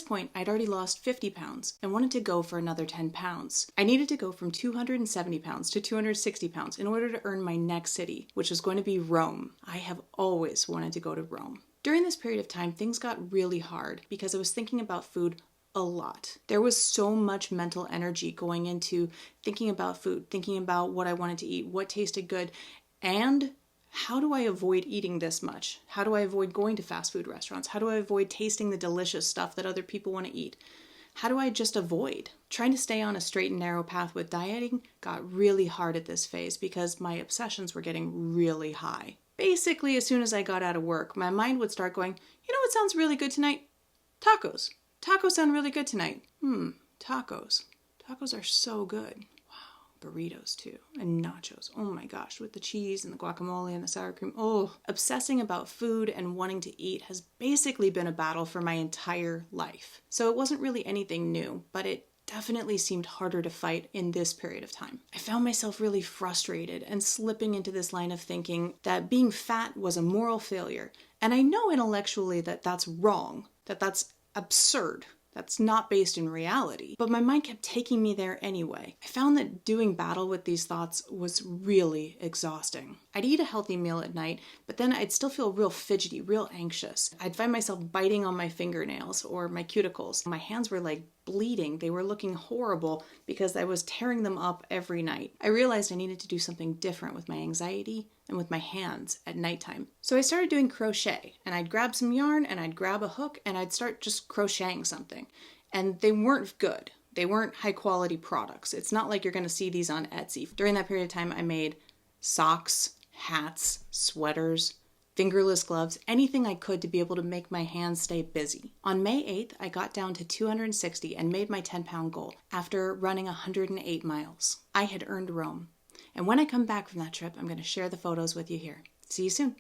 this point, I'd already lost 50 pounds and wanted to go for another 10 pounds. I needed to go from 270 pounds to 260 pounds in order to earn my next city, which was going to be Rome. I have always wanted to go to Rome. During this period of time, things got really hard because I was thinking about food a lot. There was so much mental energy going into thinking about food, thinking about what I wanted to eat, what tasted good, and how do I avoid eating this much? How do I avoid going to fast food restaurants? How do I avoid tasting the delicious stuff that other people want to eat? How do I just avoid? Trying to stay on a straight and narrow path with dieting got really hard at this phase because my obsessions were getting really high. Basically, as soon as I got out of work, my mind would start going, you know what sounds really good tonight? Tacos. Tacos sound really good tonight. Tacos. Tacos are so good. Burritos too, and nachos. Oh my gosh, with the cheese and the guacamole and the sour cream. Oh, obsessing about food and wanting to eat has basically been a battle for my entire life. So it wasn't really anything new, but it definitely seemed harder to fight in this period of time. I found myself really frustrated and slipping into this line of thinking that being fat was a moral failure. And I know intellectually that that's wrong, that that's absurd. That's not based in reality, but my mind kept taking me there anyway. I found that doing battle with these thoughts was really exhausting. I'd eat a healthy meal at night, but then I'd still feel real fidgety, real anxious. I'd find myself biting on my fingernails or my cuticles. My hands were like bleeding. They were looking horrible because I was tearing them up every night. I realized I needed to do something different with my anxiety and with my hands at nighttime. So I started doing crochet, and I'd grab some yarn and I'd grab a hook and I'd start just crocheting something. And they weren't good. They weren't high quality products. It's not like you're going to see these on Etsy. During that period of time, I made socks, hats, sweaters, fingerless gloves, anything I could to be able to make my hands stay busy. On May 8th, I got down to 260 and made my 10-pound goal after running 108 miles. I had earned Rome. And when I come back from that trip, I'm going to share the photos with you here. See you soon.